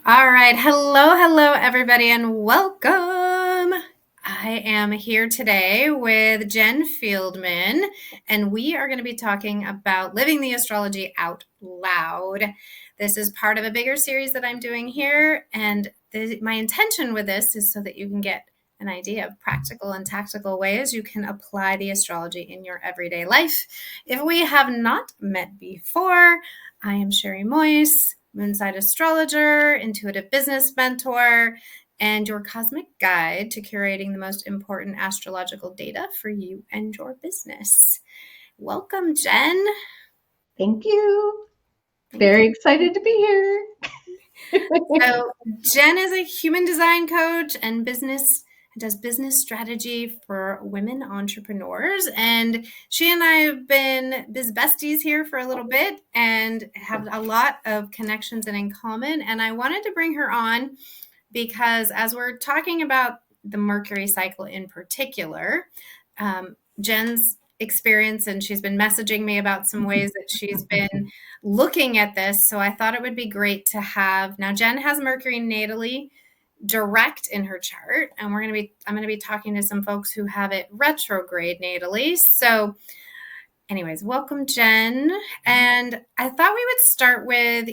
All right. Hello, everybody, and welcome. I am here today with Jen Fieldman, and we are going to be talking about living the astrology out loud. This is part of a bigger series that I'm doing here, and my intention with this is so that you can get an idea of practical and tactical ways you can apply the astrology in your everyday life. If we have not met before, I am Sherry Moyes, Moonside astrologer, intuitive business mentor, and your cosmic guide to curating the most important astrological data for you and your business. Welcome, Jen. Thank you. Very excited to be here. So, Jen is a human design coach and does business strategy for women entrepreneurs. And she and I have been biz besties here for a little bit and have a lot of connections and in common. And I wanted to bring her on because as we're talking about the Mercury cycle in particular, Jen's experience, and she's been messaging me about some ways that she's been looking at this. So I thought it would be great to have. Now, Jen has Mercury natally direct in her chart, and I'm going to be talking to some folks who have it retrograde natally. So anyways, welcome, Jen. And I thought we would start with,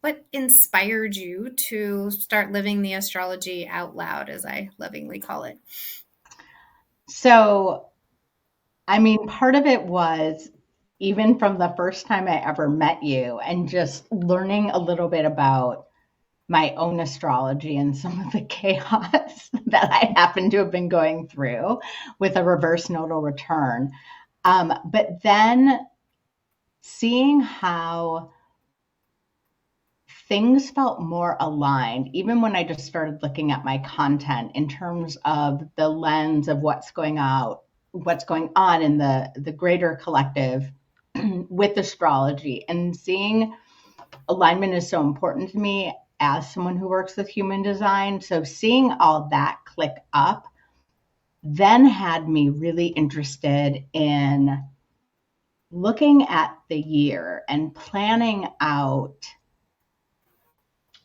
what inspired you to start living the astrology out loud, as I lovingly call it? So, part of it was even from the first time I ever met you and just learning a little bit about my own astrology and some of the chaos that I happen to have been going through with a reverse nodal return. But then seeing how things felt more aligned, even when I just started looking at my content in terms of the lens of what's going on in the greater collective with astrology, and seeing alignment is so important to me as someone who works with human design. So seeing all that click up then had me really interested in looking at the year and planning out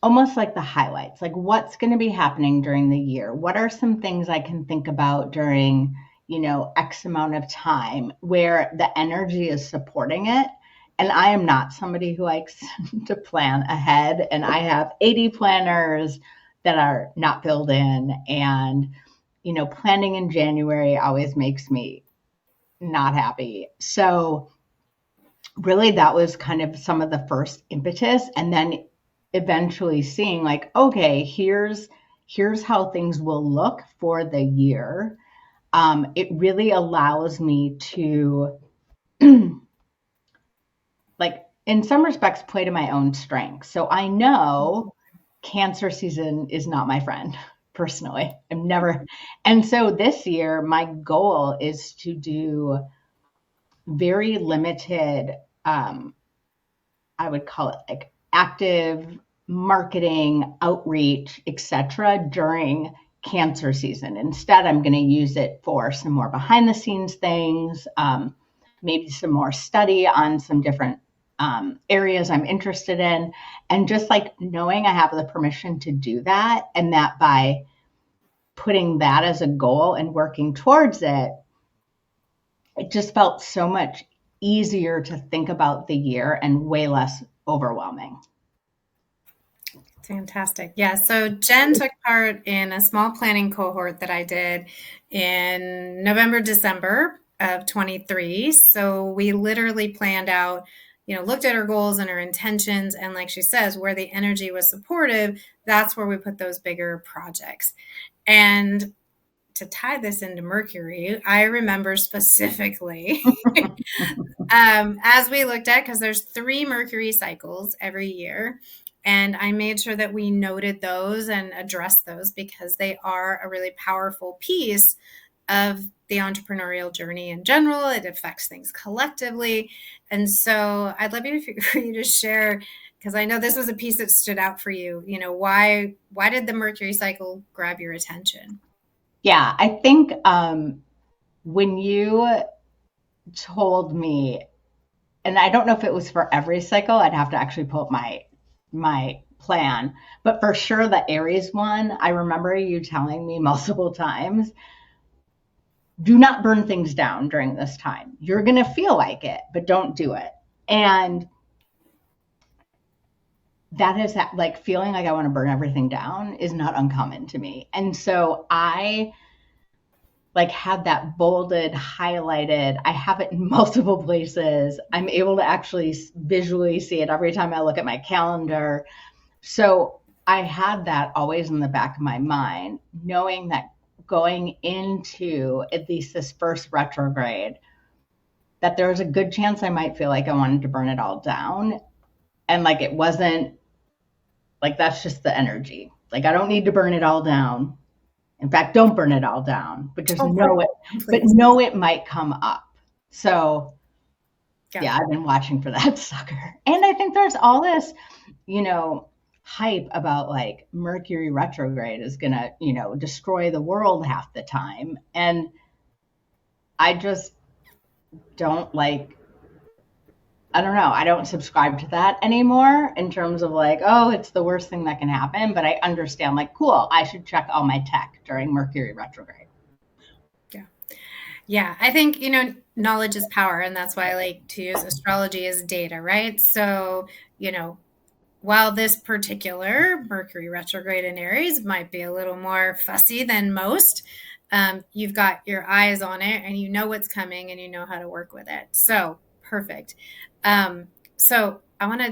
almost like the highlights, like what's going to be happening during the year. What are some things I can think about during, X amount of time where the energy is supporting it. And I am not somebody who likes to plan ahead. And I have 80 planners that are not filled in. And, planning in January always makes me not happy. So really that was kind of some of the first impetus. And then eventually seeing like, okay, here's how things will look for the year. It really allows me to like in some respects play to my own strengths. So I know Cancer season is not my friend personally. I'm never. And so this year my goal is to do very limited, I would call it like active marketing, outreach, etc. during Cancer season. Instead, I'm going to use it for some more behind the scenes things, maybe some more study on some different areas I'm interested in, and just like knowing I have the permission to do that, and that by putting that as a goal and working towards it, it just felt so much easier to think about the year and way less overwhelming. Fantastic. Yeah. So Jen took part in a small planning cohort that I did in November, December of 23. So we literally planned out, looked at her goals and her intentions. And like she says, where the energy was supportive, that's where we put those bigger projects. And to tie this into Mercury, I remember specifically as we looked at, because there's 3 Mercury cycles every year. And I made sure that we noted those and addressed those because they are a really powerful piece of the entrepreneurial journey in general. It affects things collectively. And so I'd love for you to share, because I know this was a piece that stood out for you. Why did the Mercury cycle grab your attention? Yeah, I think when you told me and I don't know if it was for every cycle. I'd have to actually pull up my plan, but for sure the Aries one, I remember you telling me multiple times, do not burn things down during this time. You're going to feel like it, but don't do it. And that is like feeling like I want to burn everything down is not uncommon to me. And so I like had that bolded, highlighted. I have it in multiple places. I'm able to actually visually see it every time I look at my calendar. So I had that always in the back of my mind, knowing that going into at least this first retrograde, that there was a good chance I might feel like I wanted to burn it all down. And like it wasn't like that's just the energy. Like I don't need to burn it all down. In fact, don't burn it all down because know it might come up. So yeah, I've been watching for that sucker. And I think there's all this, hype about like Mercury retrograde is going to, destroy the world half the time. And I just don't I don't know. I don't subscribe to that anymore in terms of like, oh, it's the worst thing that can happen. But I understand like, cool, I should check all my tech during Mercury retrograde. Yeah. Yeah. I think, knowledge is power. And that's why I like to use astrology as data, right? So, while this particular Mercury retrograde in Aries might be a little more fussy than most, you've got your eyes on it and you know what's coming and you know how to work with it. So perfect. So we're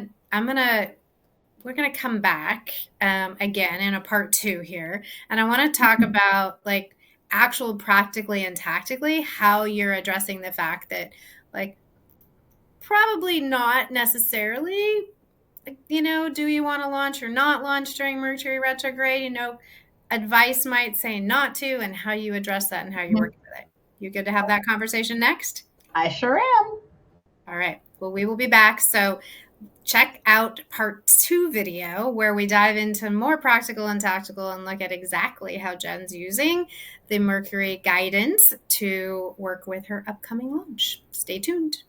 going to come back again in a part 2 here. And I want to talk about like actual practically and tactically how you're addressing the fact that like probably not necessarily, do you want to launch or not launch during Mercury retrograde? Advice might say not to, and how you address that and how you're working with it. You good to have that conversation next? I sure am. All right. Well, we will be back. So check out part 2 video where we dive into more practical and tactical and look at exactly how Jen's using the Mercury guidance to work with her upcoming launch. Stay tuned.